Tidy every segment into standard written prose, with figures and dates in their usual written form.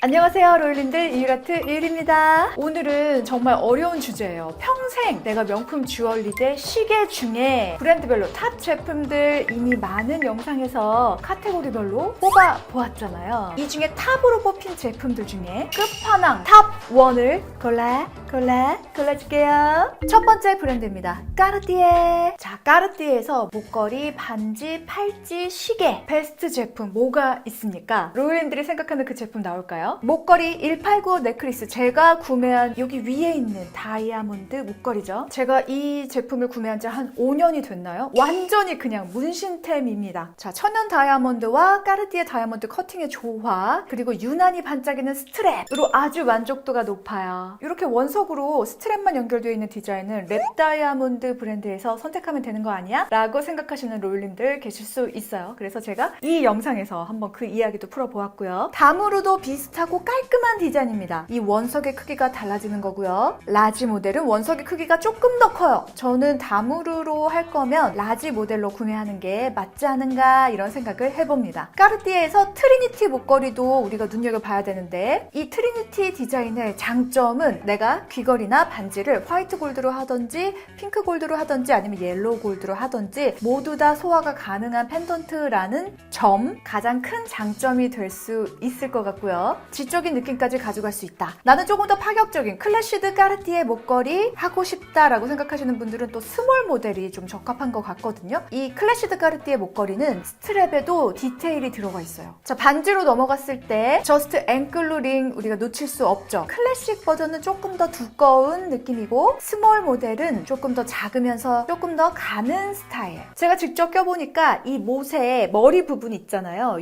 안녕하세요, 롤린들 이유라트 이유리입니다. 오늘은 정말 어려운 주제예요. 평생 내가 명품 주얼리 시계 중에 브랜드별로 탑 제품들 이미 많은 영상에서 카테고리별로 뽑아 보았잖아요. 이 중에 탑으로 뽑힌 제품들 중에 끝판왕 탑 1을 골라줄게요. 첫 번째 브랜드입니다. 까르띠에. 자, 까르띠에에서 목걸이, 반지, 팔찌, 시계 베스트 제품 뭐가 있습니까? 롤린들이 생각하는 그 제품 나올까요? 목걸이 1895 넥클리스, 제가 구매한 여기 위에 있는 다이아몬드 목걸이죠. 제가 이 제품을 구매한 지 한 5년이 됐나요? 완전히 그냥 문신템입니다. 자, 천연 다이아몬드와 까르띠에 다이아몬드 커팅의 조화, 그리고 유난히 반짝이는 스트랩으로 아주 만족도가 높아요. 이렇게 원석으로 스트랩만 연결되어 있는 디자인은 랩 다이아몬드 브랜드에서 선택하면 되는 거 아니야? 라고 생각하시는 롤린들 계실 수 있어요. 그래서 제가 이 영상에서 한번 그 이야기도 풀어보았고요. 다무르도 비슷하고 깔끔한 디자인입니다. 이 원석의 크기가 달라지는 거고요. 라지 모델은 원석의 크기가 조금 더 커요. 저는 다무르로 할 거면 라지 모델로 구매하는 게 맞지 않은가 이런 생각을 해봅니다. 까르띠에에서 트리니티 목걸이도 우리가 눈여겨봐야 되는데, 이 트리니티 디자인의 장점은 내가 귀걸이나 반지를 화이트 골드로 하든지 핑크 골드로 하든지 아니면 옐로우 골드로 하든지 모두 다 소화가 가능한 펜던트라는 점, 가장 큰 장점이 될 수 있을 것 같고요. 지적인 느낌까지 가져갈 수 있다. 나는 조금 더 파격적인 클래시드 까르띠에 목걸이 하고 싶다라고 생각하시는 분들은 또 스몰 모델이 좀 적합한 것 같거든요. 이 클래시드 까르띠에 목걸이는 스트랩에도 디테일이 들어가 있어요. 자, 반지로 넘어갔을 때 저스트 앵클로 링 우리가 놓칠 수 없죠. 클래식 버전은 조금 더 두꺼운 느낌이고, 스몰 모델은 조금 더 작으면서 조금 더 가는 스타일. 제가 직접 껴보니까 이 못의 머리 부분 있잖아요.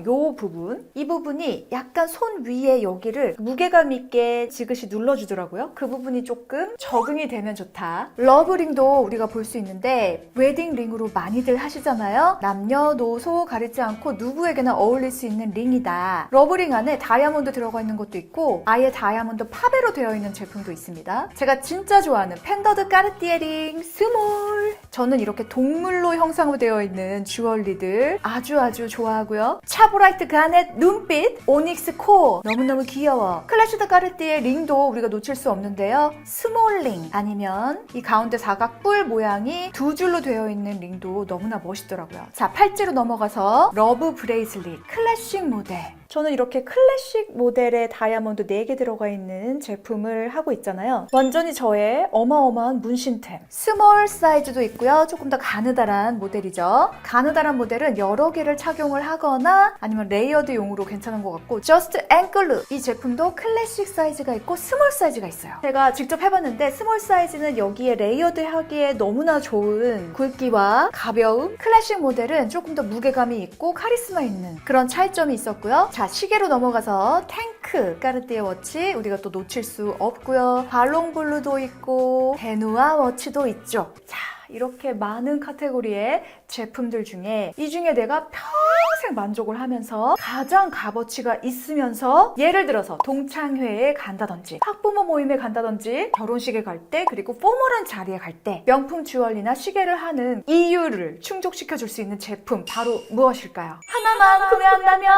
이 부분이 약간 손 위에 여기를 무게감 있게 지그시 눌러주더라고요. 그 부분이 조금 적응이 되면 좋다. 러브링도 우리가 볼 수 있는데 웨딩링으로 많이들 하시잖아요. 남녀노소 가리지 않고 누구에게나 어울릴 수 있는 링이다. 러브링 안에 다이아몬드 들어가 있는 것도 있고 아예 다이아몬드 팝으로 되어 있는 제품도 있습니다. 제가 진짜 좋아하는 펜더드 까르띠에 링 스몰. 저는 이렇게 동물로 형상화되어 있는 주얼리들 아주 좋아하고요. 차보라이트 가넷 눈빛, 오닉스 코어 너무너무 귀여워. 클래시드 까르띠에 링도 우리가 놓칠 수 없는데요. 스몰 링 아니면 이 가운데 사각뿔 모양이 두 줄로 되어 있는 링도 너무나 멋있더라고요. 자, 팔찌로 넘어가서 러브 브레이슬릿 클래식 모델. 저는 이렇게 클래식 모델의 다이아몬드 4개 들어가 있는 제품을 하고 있잖아요. 완전히 저의 어마어마한 문신템. 스몰 사이즈도 있고요. 조금 더 가느다란 모델이죠. 가느다란 모델은 여러 개를 착용을 하거나 아니면 레이어드용으로 괜찮은 것 같고, 저스트 앵클루 이 제품도 클래식 사이즈가 있고 스몰 사이즈가 있어요. 제가 직접 해봤는데 스몰 사이즈는 여기에 레이어드 하기에 너무나 좋은 굵기와 가벼움, 클래식 모델은 조금 더 무게감이 있고 카리스마 있는 그런 차이점이 있었고요. 자, 시계로 넘어가서 탱크 까르띠에 워치 우리가 또 놓칠 수 없고요. 발롱블루도 있고 베누아 워치도 있죠. 자, 이렇게 많은 카테고리의 제품들 중에 이 중에 내가 평생 만족을 하면서 가장 값어치가 있으면서, 예를 들어서 동창회에 간다든지 학부모 모임에 간다든지 결혼식에 갈 때, 그리고 포멀한 자리에 갈 때 명품 주얼리나 시계를 하는 이유를 충족시켜 줄 수 있는 제품 바로 무엇일까요? 하나만 구매한다면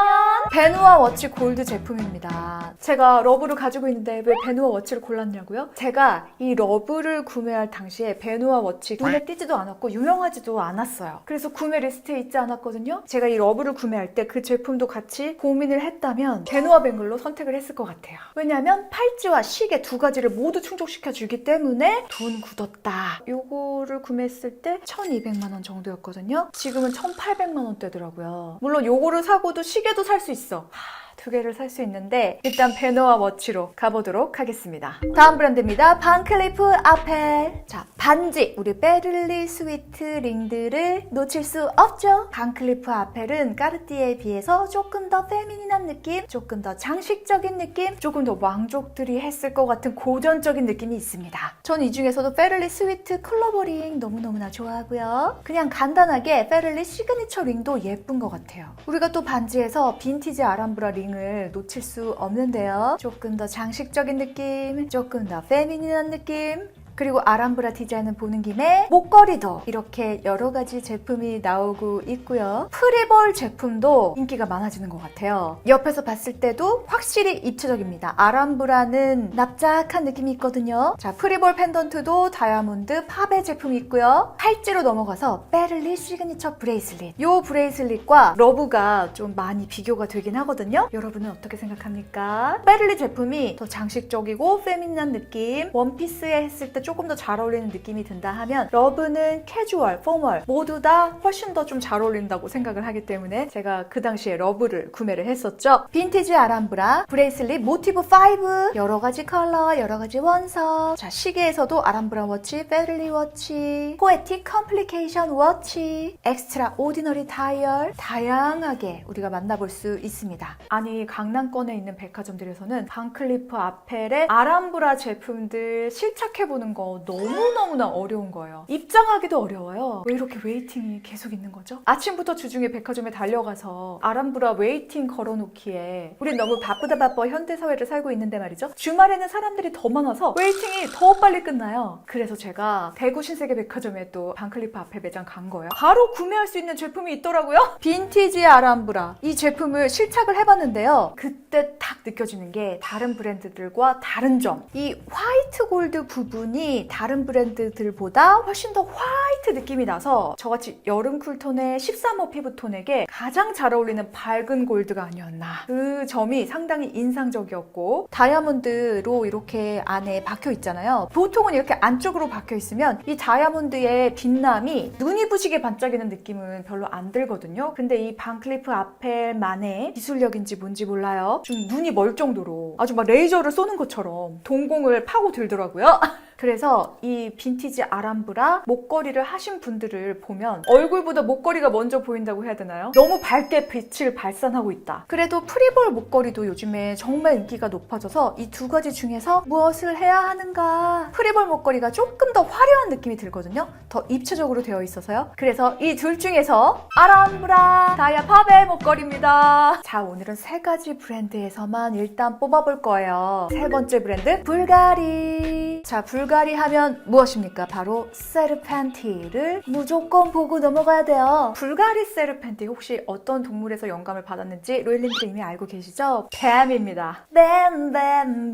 베누아 워치 골드 제품입니다. 제가 러브를 가지고 있는데 왜 베누아 워치를 골랐냐고요? 제가 이 러브를 구매할 당시에 베누아 워치 눈에 띄지도 않았고 유명하지도 않았어요. 그래서 구매 리스트에 있지 않았거든요. 제가 이 러브를 구매할 때 그 제품도 같이 고민을 했다면 베누아 뱅글로 선택을 했을 것 같아요. 왜냐면 팔찌와 시계 두 가지를 모두 충족시켜 주기 때문에 돈 굳었다. 요거를 구매했을 때 1200만 원 정도였거든요. 지금은 1800만 원대더라고요. 물론 요거를 사고도 시계도 살 수 있어. 두 개를 살 수 있는데 일단 베누아 워치로 가보도록 하겠습니다. 다음 브랜드입니다. 반클리프 아펠. 자, 반지. 우리 베를리 스위트 링들을 놓칠 수 없죠. 반클리프 아펠은 까르띠에에 비해서 조금 더 페미닌한 느낌, 조금 더 장식적인 느낌, 조금 더 왕족들이 했을 것 같은 고전적인 느낌이 있습니다. 전 이 중에서도 베를리 스위트 클로버 링 너무너무나 좋아하고요. 그냥 간단하게 베를리 시그니처 링도 예쁜 것 같아요. 우리가 또 반지에서 빈티지 아람브라 링을 놓칠 수 없는데요. 조금 더 장식적인 느낌, 조금 더 페미닌한 느낌, 그리고 아람브라 디자인은 보는 김에 목걸이도 이렇게 여러 가지 제품이 나오고 있고요. 프리볼 제품도 인기가 많아지는 것 같아요. 옆에서 봤을 때도 확실히 입체적입니다. 아람브라는 납작한 느낌이 있거든요. 자, 프리볼 펜던트도 다이아몬드 팝의 제품이 있고요. 팔찌로 넘어가서 베를리 시그니처 브레이슬릿. 이 브레이슬릿과 러브가 좀 많이 비교가 되긴 하거든요. 여러분은 어떻게 생각합니까? 베를리 제품이 더 장식적이고 페미닌한 느낌, 원피스에 했을 때 조금 더 잘 어울리는 느낌이 든다 하면 러브는 캐주얼, 포멀 모두 다 훨씬 더 좀 잘 어울린다고 생각을 하기 때문에 제가 그 당시에 러브를 구매를 했었죠. 빈티지 아람브라 브레이슬릿 모티브 5 여러 가지 컬러, 여러 가지 원석. 자, 시계에서도 아람브라 워치, 베를리 워치, 포에틱 컴플리케이션 워치, 엑스트라 오디너리 다이얼 다양하게 우리가 만나볼 수 있습니다. 아니, 강남권에 있는 백화점들에서는 반클리프 아펠의 아람브라 제품들 실착해보는 거 너무너무나 어려운 거예요. 입장하기도 어려워요. 왜 이렇게 웨이팅이 계속 있는 거죠? 아침부터 주중에 백화점에 달려가서 아람브라 웨이팅 걸어놓기에 우린 너무 바쁘다 바빠 현대사회를 살고 있는데 말이죠. 주말에는 사람들이 더 많아서 웨이팅이 더 빨리 끝나요. 그래서 제가 대구 신세계백화점에 또 반클리프 아펠 매장 간 거예요. 바로 구매할 수 있는 제품이 있더라고요. 빈티지 아람브라 이 제품을 실착을 해봤는데요. 그때 딱 느껴지는 게 다른 브랜드들과 다른 점. 이 화이트 골드 부분이 다른 브랜드들보다 훨씬 더 화이트 느낌이 나서 저같이 여름 쿨톤의 13호 피부톤에게 가장 잘 어울리는 밝은 골드가 아니었나. 그 점이 상당히 인상적이었고 다이아몬드로 이렇게 안에 박혀 있잖아요. 보통은 이렇게 안쪽으로 박혀 있으면 이 다이아몬드의 빛남이 눈이 부시게 반짝이는 느낌은 별로 안 들거든요. 근데 이 반클리프 아펠만의 기술력인지 뭔지 몰라요. 좀 눈이 멀 정도로 아주 막 레이저를 쏘는 것처럼 동공을 파고 들더라고요. 그래서 이 빈티지 아람브라 목걸이를 하신 분들을 보면 얼굴보다 목걸이가 먼저 보인다고 해야 되나요? 너무 밝게 빛을 발산하고 있다. 그래도 프리볼 목걸이도 요즘에 정말 인기가 높아져서 이 두 가지 중에서 무엇을 해야 하는가? 프리볼 목걸이가 조금 더 화려한 느낌이 들거든요. 더 입체적으로 되어 있어서요. 그래서 이 둘 중에서 아람브라 다이아 팝의 목걸이입니다. 자, 오늘은 세 가지 브랜드에서만 일단 뽑아볼 거예요. 세 번째 브랜드 불가리. 자, 불가리 하면 무엇입니까? 바로 세르펜티를 무조건 보고 넘어가야 돼요. 불가리 세르펜티 혹시 어떤 동물에서 영감을 받았는지 로일님들이 이미 알고 계시죠? 뱀입니다. 뱀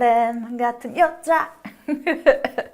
같은 여자.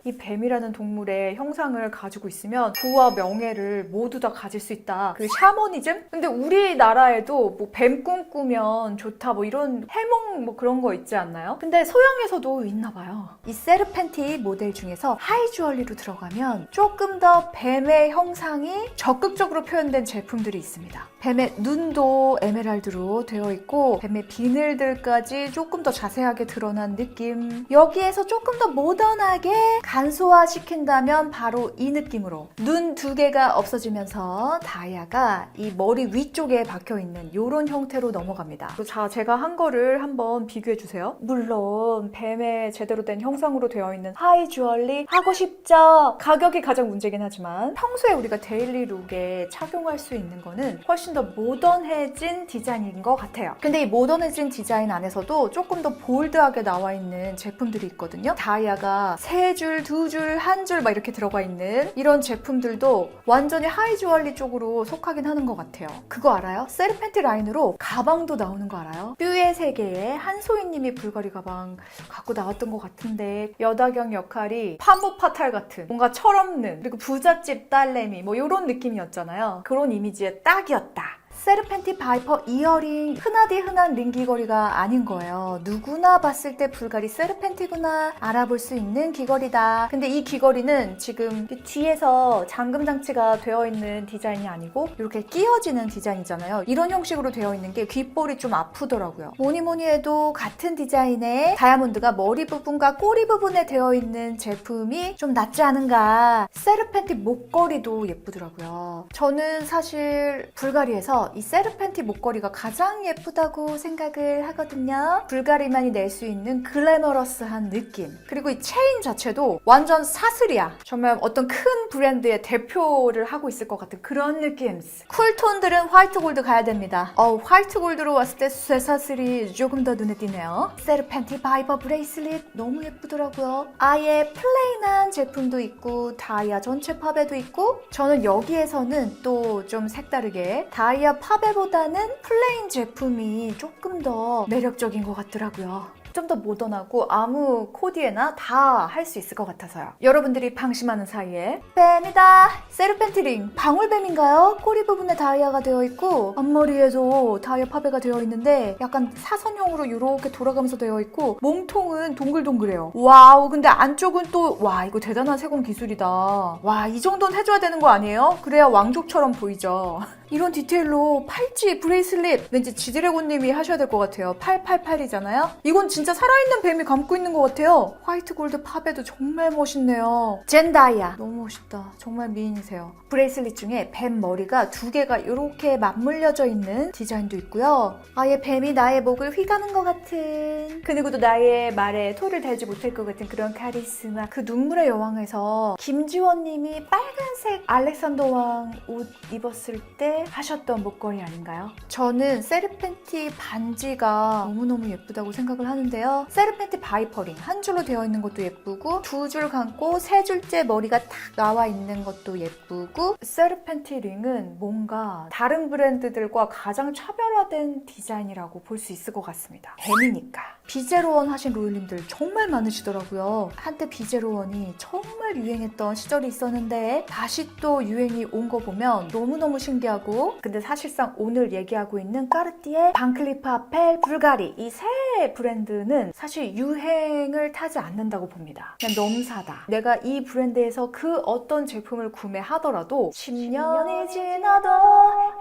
이 뱀이라는 동물의 형상을 가지고 있으면 부와 명예를 모두 다 가질 수 있다. 그 샤머니즘? 근데 우리나라에도 뭐 뱀 꿈꾸면 좋다 뭐 이런 해몽 뭐 그런 거 있지 않나요? 근데 서양에서도 있나 봐요. 이 세르펜티 모델 중에서 하이 주얼리로 들어가면 조금 더 뱀의 형상이 적극적으로 표현된 제품들이 있습니다. 뱀의 눈도 에메랄드로 되어 있고 뱀의 비늘들까지 조금 더 자세하게 드러난 느낌. 여기에서 조금 더 모던하게 간소화시킨다면 바로 이 느낌으로 눈 두 개가 없어지면서 다이아가 이 머리 위쪽에 박혀있는 이런 형태로 넘어갑니다. 자, 제가 한 거를 한번 비교해주세요. 물론 뱀의 제대로 된 형상으로 되어 있는 하이 주얼리 하고 싶죠. 가격이 가장 문제긴 하지만 평소에 우리가 데일리 룩에 착용할 수 있는 거는 훨씬 더 모던해진 디자인인 것 같아요. 근데 이 모던해진 디자인 안에서도 조금 더 볼드하게 나와 있는 제품들이 있거든요. 다이아가 3줄, 2줄, 1줄 막 이렇게 들어가 있는 이런 제품들도 완전히 하이 주얼리 쪽으로 속하긴 하는 것 같아요. 그거 알아요? 세르펜티 라인으로 가방도 나오는 거 알아요? 뷰의 세계에 한소희님이 불가리 가방 갖고 나왔던 것 같은데 여다경 역할이 파무파탈 같은 뭔가 철없는 그리고 부잣집 딸내미 뭐 이런 느낌이었잖아요. 그런 이미지에 딱이었다. 세르펜티 바이퍼 이어링 흔하디 흔한 링 귀걸이가 아닌 거예요. 누구나 봤을 때 불가리 세르펜티구나 알아볼 수 있는 귀걸이다. 근데 이 귀걸이는 지금 뒤에서 잠금 장치가 되어 있는 디자인이 아니고 이렇게 끼어지는 디자인이잖아요. 이런 형식으로 되어 있는 게 귓볼이 좀 아프더라고요. 뭐니 해도 같은 디자인의 다이아몬드가 머리 부분과 꼬리 부분에 되어 있는 제품이 좀 낫지 않은가. 세르펜티 목걸이도 예쁘더라고요. 저는 사실 불가리에서 중에서 이 세르펜티 목걸이가 가장 예쁘다고 생각을 하거든요. 불가리만이 낼 수 있는 글래머러스한 느낌. 그리고 이 체인 자체도 완전 사슬이야. 정말 어떤 큰 브랜드의 대표를 하고 있을 것 같은 그런 느낌. 쿨톤들은 화이트 골드 가야 됩니다. 화이트 골드로 왔을 때 쇠사슬이 조금 더 눈에 띄네요. 세르펜티 바이버 브레이슬릿 너무 예쁘더라고요. 아예 플레인한 제품도 있고 다이아 전체 팝에도 있고, 저는 여기에서는 또 좀 색다르게 다이아 팝에보다는 플레인 제품이 조금 더 매력적인 것 같더라고요. 좀 더 모던하고 아무 코디에나 다 할 수 있을 것 같아서요. 여러분들이 방심하는 사이에 뱀이다! 세르펜티 링! 방울뱀인가요? 꼬리 부분에 다이아가 되어 있고 앞머리에도 다이아 파베가 되어 있는데 약간 사선형으로 이렇게 돌아가면서 되어 있고 몸통은 동글동글해요. 와우, 근데 안쪽은 또 와, 이거 대단한 세공 기술이다. 와, 이 정도는 해줘야 되는 거 아니에요? 그래야 왕족처럼 보이죠. 이런 디테일로 팔찌, 브레이슬릿 왠지 지드래곤님이 하셔야 될 것 같아요. 888이잖아요? 이건 진짜 살아있는 뱀이 감고 있는 것 같아요. 화이트 골드 팝에도 정말 멋있네요. 젠다이아 너무 멋있다. 정말 미인이세요. 브레이슬릿 중에 뱀 머리가 두 개가 이렇게 맞물려져 있는 디자인도 있고요. 아예 뱀이 나의 목을 휘가는 것 같은, 그 누구도 나의 말에 토를 달지 못할 것 같은 그런 카리스마. 그 눈물의 여왕에서 김지원님이 빨간색 알렉산더 왕 옷 입었을 때 하셨던 목걸이 아닌가요? 저는 세르펜티 반지가 너무너무 예쁘다고 생각을 하는데요. 세르펜티 바이퍼링 한 줄로 되어 있는 것도 예쁘고, 두 줄 감고 세 줄째 머리가 탁 나와 있는 것도 예쁘고, 세르펜티 링은 뭔가 다른 브랜드들과 가장 차별화된 디자인이라고 볼 수 있을 것 같습니다. 뱀이니까. 비제로원 하신 로율님들 정말 많으시더라고요. 한때 비제로원이 정말 유행했던 시절이 있었는데 다시 또 유행이 온 거 보면 너무너무 신기하고, 근데 사실상 오늘 얘기하고 있는 까르띠에, 방클리프 아펠, 불가리 이 세 브랜드는 사실 유행을 타지 않는다고 봅니다. 그냥 넘사다. 내가 이 브랜드에서 그 어떤 제품을 구매하더라도 10년이 지나도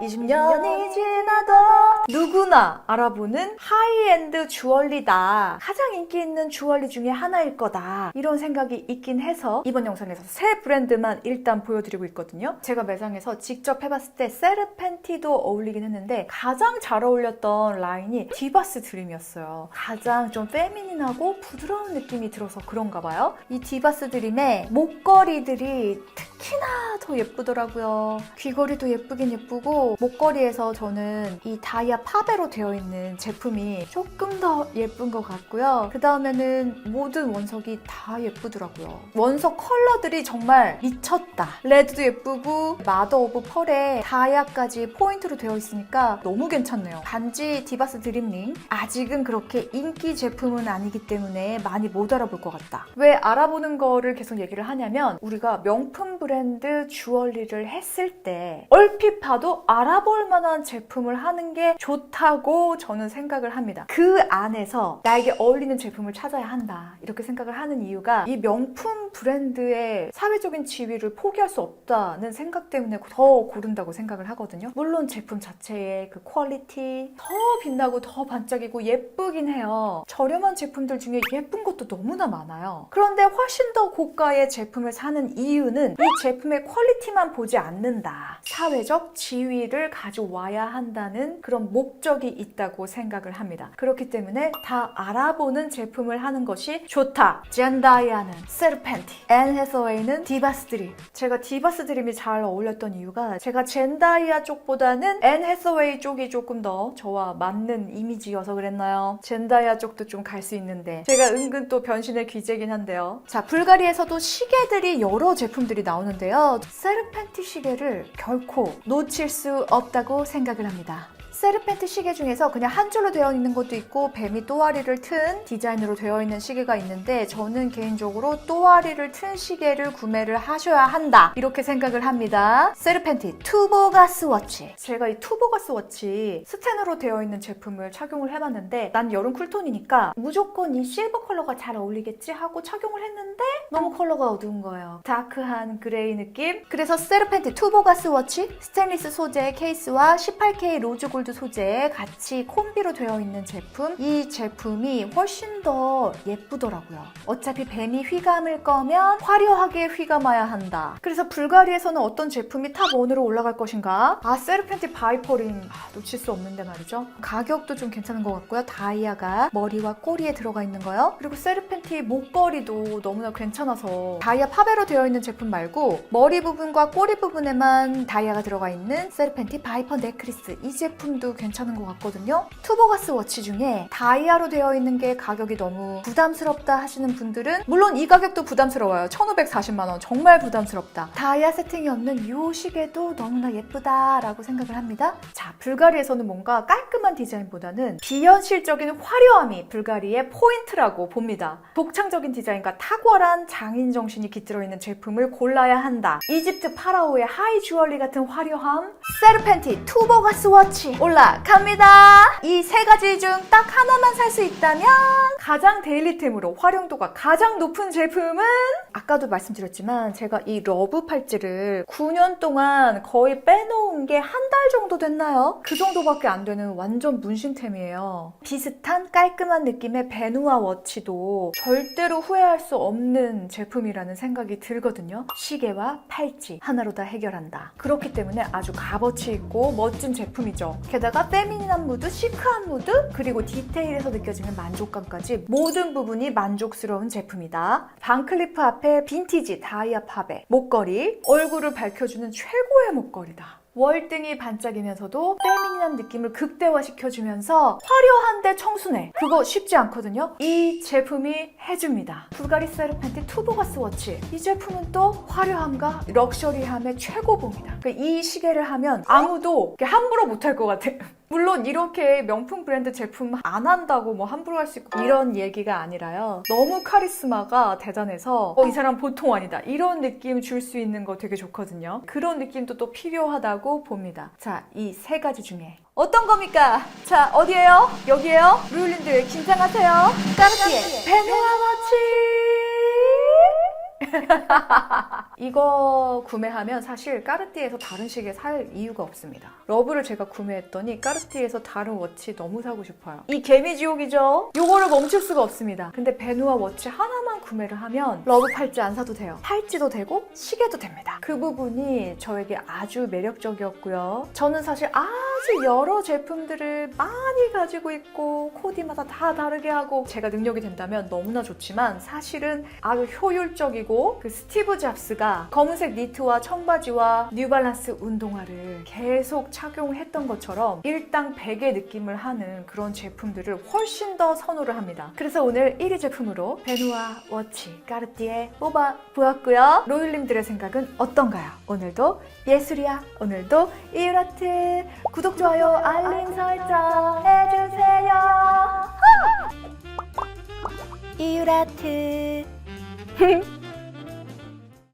20년이 지나도 누구나 알아보는 하이엔드 주얼리다. 가장 인기 있는 주얼리 중에 하나일 거다. 이런 생각이 있긴 해서 이번 영상에서 세 브랜드만 일단 보여드리고 있거든요. 제가 매장에서 직접 해봤을 때 세르펜티도 어울리긴 했는데 가장 잘 어울렸던 라인이 디바스 드림이었어요. 가장 좀 페미닌하고 부드러운 느낌이 들어서 그런가 봐요. 이 디바스 드림의 목걸이들이 특히나 더 예쁘더라고요. 귀걸이도 예쁘긴 예쁘고, 목걸이에서 저는 이 다이아 파베로 되어 있는 제품이 조금 더 예쁜 것 같고요. 그 다음에는 모든 원석이 다 예쁘더라고요. 원석 컬러들이 정말 미쳤다. 레드도 예쁘고 마더 오브 펄에 다이아까지 포인트로 되어 있으니까 너무 괜찮네요. 단지 디바스 드림링 아직은 그렇게 인기 제품은 아니기 때문에 많이 못 알아볼 것 같다. 왜 알아보는 거를 계속 얘기를 하냐면, 우리가 명품 브랜드 주얼리를 했을 때 얼핏 봐도 알아볼 만한 제품을 하는 게 좋다고 저는 생각을 합니다. 그 안에서 나에게 어울리는 제품을 찾아야 한다, 이렇게 생각을 하는 이유가 이 명품 브랜드의 사회적인 지위를 포기할 수 없다는 생각 때문에 더 고른다고 생각을 하거든요. 물론 제품 자체의 그 퀄리티 더 빛나고 더 반짝이고 예쁘긴 해요. 저렴한 제품들 중에 예쁜 것도 너무나 많아요. 그런데 훨씬 더 고가의 제품을 사는 이유는 이 제품의 퀄리티만 보지 않는다. 사회적 지위를 가져와야 한다는 그런 목적이 있다고 생각을 합니다. 그렇기 때문에 다 알아보는 제품을 하는 것이 좋다. 젠다이아는 세르펜티, 앤 해서웨이는 디바스 드림. 제가 디바스 드림이 잘 어울렸던 이유가 제가 젠다이아 쪽보다는 앤 해서웨이 쪽이 조금 더 저와 맞는 이미지여서 그랬나요? 젠다이아 쪽도 좀 갈 수 있는데 제가 은근 또 변신의 귀재긴 한데요. 자, 불가리에서도 시계들이 여러 제품들이 나오는데요. 세르펜티 시계를 결코 놓칠 수 없다고 생각을 합니다. 세르펜티 시계 중에서 그냥 한 줄로 되어 있는 것도 있고 뱀이 또아리를 튼 디자인으로 되어 있는 시계가 있는데, 저는 개인적으로 또아리를 튼 시계를 구매를 하셔야 한다, 이렇게 생각을 합니다. 세르펜티 투보가스 워치. 제가 이 투보가스 워치 스텐으로 되어 있는 제품을 착용을 해봤는데, 난 여름 쿨톤이니까 무조건 이 실버 컬러가 잘 어울리겠지 하고 착용을 했는데 너무 컬러가 어두운 거예요. 다크한 그레이 느낌. 그래서 세르펜티 투보가스 워치 스테인리스 소재 케이스와 18K 로즈 골드 아모드 소재에 같이 콤비로 되어 있는 제품. 이 제품이 훨씬 더 예쁘더라고요. 어차피 뱀이 휘감을 거면 화려하게 휘감아야 한다. 그래서 불가리에서는 어떤 제품이 탑 1으로 올라갈 것인가? 세르펜티 바이퍼링 놓칠 수 없는데 말이죠. 가격도 좀 괜찮은 것 같고요. 다이아가 머리와 꼬리에 들어가 있는 거요. 그리고 세르펜티 목걸이도 너무나 괜찮아서 다이아 파베로 되어 있는 제품 말고 머리 부분과 꼬리 부분에만 다이아가 들어가 있는 세르펜티 바이퍼 넥클리스, 이 제품도 괜찮은 것 같거든요. 투보가스 워치 중에 다이아로 되어 있는 게 가격이 너무 부담스럽다 하시는 분들은 물론 이 가격도 부담스러워요. 1,540만 원 정말 부담스럽다. 다이아 세팅이 없는 이 시계도 너무나 예쁘다라고 생각을 합니다. 자, 불가리에서는 뭔가 깔끔한 디자인보다는 비현실적인 화려함이 불가리의 포인트라고 봅니다. 독창적인 디자인과 탁월한 장인 정신이 깃들어 있는 제품을 골라야 한다. 이집트 파라오의 하이 주얼리 같은 화려함, 세르펜티 투보가스 워치 올라갑니다. 이 세 가지 중 딱 하나만 살 수 있다면 가장 데일리템으로 활용도가 가장 높은 제품은 아까도 말씀드렸지만 제가 이 러브 팔찌를 9년 동안 거의 빼놓은 게 한 달 정도 됐나요? 그 정도밖에 안 되는 완전 문신템이에요. 비슷한 깔끔한 느낌의 베누아 워치도 절대로 후회할 수 없는 제품이라는 생각이 들거든요. 시계와 팔찌 하나로 다 해결한다. 그렇기 때문에 아주 값어치 있고 멋진 제품이죠. 게다가 페미닌한 무드, 시크한 무드, 그리고 디테일에서 느껴지는 만족감까지 모든 부분이 만족스러운 제품이다. 반클리프 앞에 빈티지 다이아 팝에 목걸이, 얼굴을 밝혀주는 최고의 목걸이다. 월등히 반짝이면서도 페미닌한 느낌을 극대화시켜주면서 화려한데 청순해. 그거 쉽지 않거든요. 이 제품이 해줍니다. 불가리 세르펜티 투보가스 워치. 이 제품은 또 화려함과 럭셔리함의 최고봉이다. 이 시계를 하면 아무도 함부로 못할 것 같아. 물론 이렇게 명품 브랜드 제품 안 한다고 뭐 함부로 할 수 있고 이런 얘기가 아니라요. 너무 카리스마가 대단해서 이 사람 보통 아니다. 이런 느낌 줄 수 있는 거 되게 좋거든요. 그런 느낌도 또 필요하다고 봅니다. 자, 이 세 가지 중에 어떤 겁니까? 자, 어디예요? 여기예요? 루일린들 긴장하세요. 까르띠에 베누아 워치! 이거 구매하면 사실 까르띠에서 다른 시계 살 이유가 없습니다. 러브를 제가 구매했더니 까르띠에서 다른 워치 너무 사고 싶어요. 이 개미지옥이죠? 요거를 멈출 수가 없습니다. 근데 베누아 워치 하나만 구매를 하면 러브 팔찌 안 사도 돼요. 팔찌도 되고 시계도 됩니다. 그 부분이 저에게 아주 매력적이었고요. 저는 사실 아주 여러 제품들을 많이 가지고 있고 코디마다 다 다르게 하고 제가 능력이 된다면 너무나 좋지만 사실은 아주 효율적이고 그 스티브 잡스가 검은색 니트와 청바지와 뉴발란스 운동화를 계속 착용했던 것처럼 일당 100의 느낌을 하는 그런 제품들을 훨씬 더 선호를 합니다. 그래서 오늘 1위 제품으로 베누아 워치 까르띠에 뽑아보았고요. 로율님들의 생각은 어떤가요? 오늘도 예술이야. 오늘도 이유라트 구독, 좋아요, 알림 설정 해주세요. 이유라트